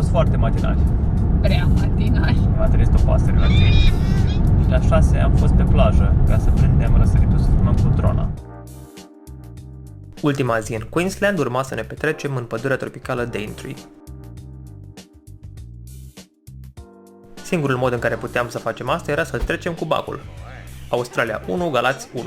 fost foarte matinali. Prea matinali. M-a trezit o pasăre la 5 și la 6 am fost pe plajă ca să prindem răsăritul să filmăm cu drona. Ultima zi în Queensland urma să ne petrecem în pădurea tropicală Daintree. Singurul mod în care puteam să facem asta era să-l trecem cu bacul. Australia 1, Galați 1.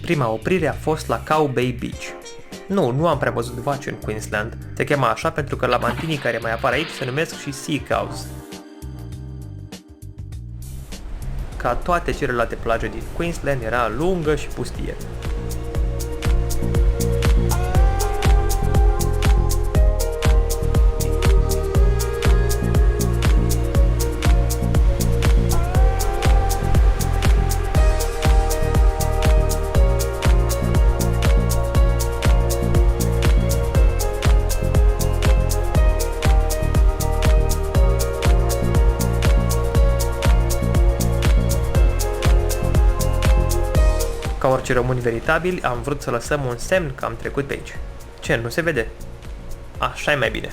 Prima oprire a fost la Cow Bay Beach. Nu am prea văzut vaci în Queensland. Se cheamă așa pentru că lamantinii care mai apar aici se numesc și sea cows. Ca toate celelalte plaje din Queensland, era lungă și pustie. Ca orice români veritabili, am vrut să lăsăm un semn că am trecut pe aici. Ce, nu se vede? Așa e mai bine.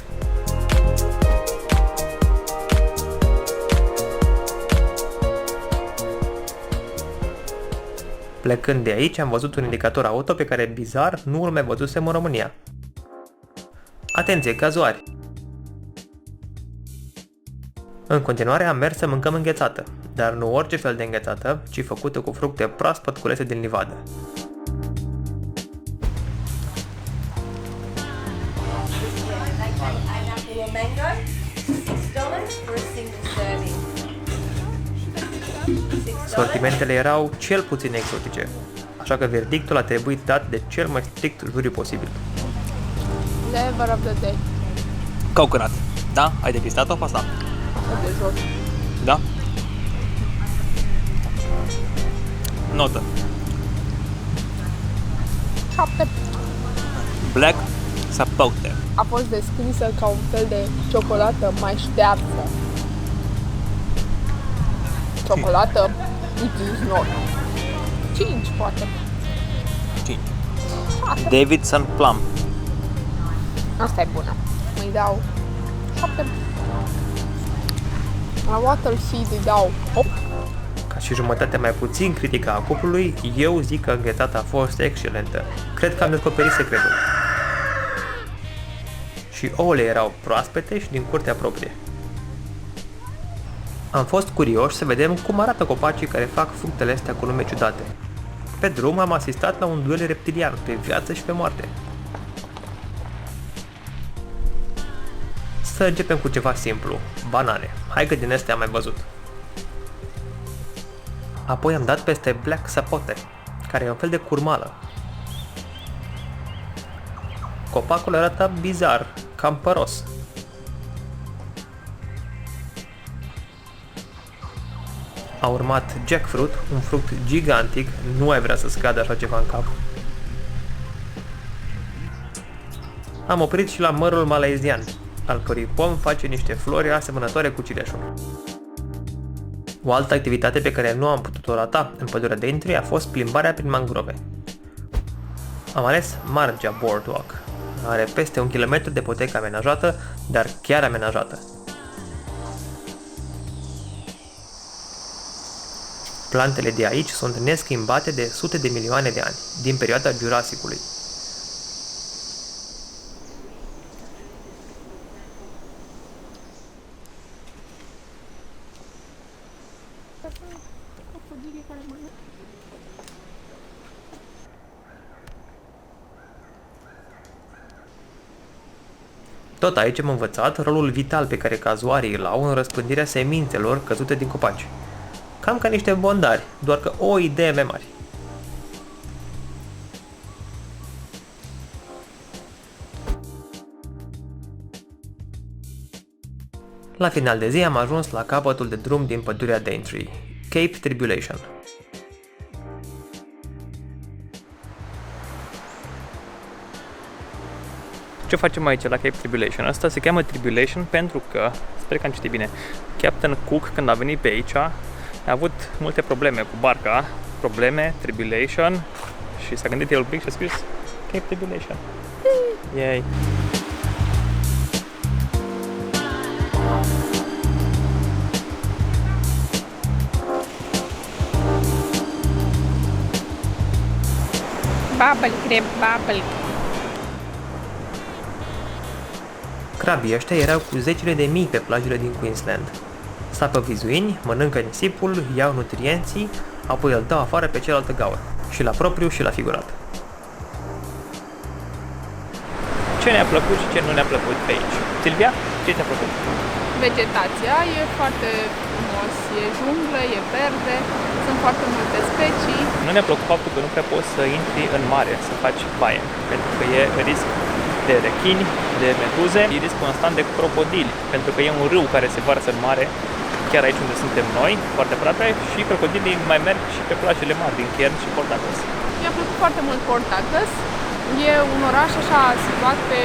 Plecând de aici, am văzut un indicator auto pe care, bizar, nu îl mai văzusem în România. Atenție, cazuari! În continuare am mers să mâncăm înghețată, dar nu orice fel de înghețată, ci făcută cu fructe proaspăt culese din livadă. Sortimentele erau cel puțin exotice, așa că verdictul a trebuit dat de cel mai strict juriu posibil. Flavor of the day. Coconut. Da? Ai depistat-o pe asta? De jos. Da? Notă. 7. Black Sapote. A fost descrisă ca un fel de ciocolată mai ștearsă. Ciocolată? It is not. 5 poate. 5. Davidson Plum. Asta e bună. Îi dau 7. La Water Seed îi dau 8. Ca și jumătatea mai puțin critică a cuplului, eu zic că înghețata a fost excelentă. Cred că am descoperit secretul. Și ouăle erau proaspete și din curtea proprie. Am fost curioși să vedem cum arată copacii care fac fructele astea cu nume ciudate. Pe drum am asistat la un duel reptilian pe viață și pe moarte. Să începem cu ceva simplu, banane. Hai că din astea am mai văzut. Apoi am dat peste Black Sapote, care e un fel de curmală. Copacul arată bizar, cam păros. A urmat jackfruit, un fruct gigantic, nu ai vrea să scadă așa ceva în cap. Am oprit și la mărul malaizian, al cărui pom face niște flori asemănătoare cu cireșul. O altă activitate pe care nu am putut-o rata în pădurea Daintree a fost plimbarea prin mangrove. Am ales Marja Boardwalk. Are peste 1 kilometru de potecă amenajată, dar chiar amenajată. Plantele de aici sunt neschimbate de sute de milioane de ani, din perioada Jurassicului. Tot aici am învățat rolul vital pe care cazuarii îl au în răspândirea semințelor căzute din copaci. Cam ca niște bondari, doar că o idee mai mare. La final de zi am ajuns la capătul de drum din pădurea Daintree, Cape Tribulation. Ce facem aici la Cape Tribulation? Asta se cheamă Tribulation pentru că, sper că am citit bine, Captain Cook, când a venit pe aici, a avut multe probleme cu barca, probleme, Tribulation, și s-a gândit el un pic și a scris Cape Tribulation. Yay! Bubble crab, bubble. Crabii ăștia erau cu zecile de mii pe plajele din Queensland. Sapă vizuini, mănâncă nisipul, iau nutrienții, apoi îl dau afară pe cealaltă gaură. Și la propriu și la figurat. Ce ne-a plăcut și ce nu ne-a plăcut pe aici? Silvia, ce ți-a plăcut? Vegetația e foarte frumos, e junglă, e verde, sunt foarte multe specii. Nu ne-a plăcut faptul că nu prea poți să intri în mare să faci baie, pentru că e risc de rechini, de meduze, e risc constant de crocodili, pentru că e un râu care se varsă în mare, chiar aici unde suntem noi, foarte aproape, și crocodilii mai merg și pe plajele mari din Cairns și Port Douglas. Mi-a plăcut foarte mult Port Douglas. E un oraș așa situat pe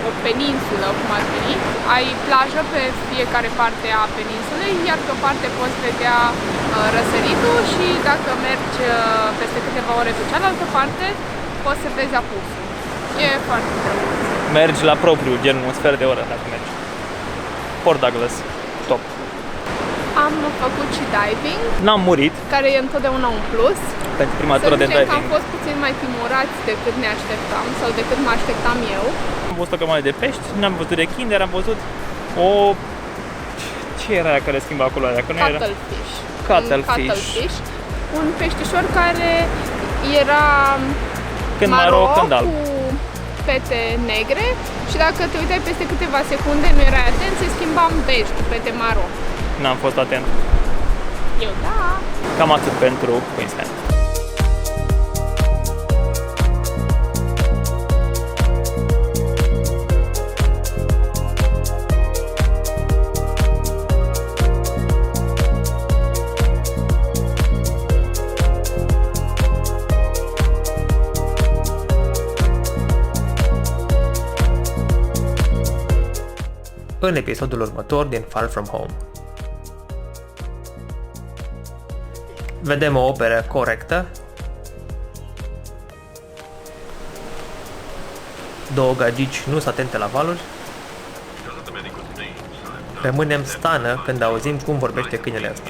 o peninsulă, cum ar veni. Ai plajă pe fiecare parte a peninsulei, iar pe o parte poți vedea răsăritul și dacă mergi peste câteva ore pe cealaltă parte, poți să vezi apusul. E foarte drăguț. Mergi la propriu, gen un sfert de oră dacă mergi. Port Douglas, top. Am făcut și diving, N-am murit care e întotdeauna un plus. pentru prima Să tură de zicem că am diving. fost puțin mai timorați decât ne așteptam sau decât mă așteptam eu. Am văzut o grămadă de pești, n-am văzut rechini, dar am văzut o... Ce era aia care schimba acolo? Aia? Că nu era... Cuttlefish. Cuttlefish. Un peștișor care era Când maro când alb. cu pete negre și dacă te uitai peste câteva secunde, nu erai atent, se schimba în bej cu pete maro. N-am fost atent. Eu da. Cam atât pentru Queensland. În episodul următor din Far From Home. Vedem o operă corectă, două gagici nu sunt atente la valuri, rămânem stană când auzim cum vorbește câinele ăsta.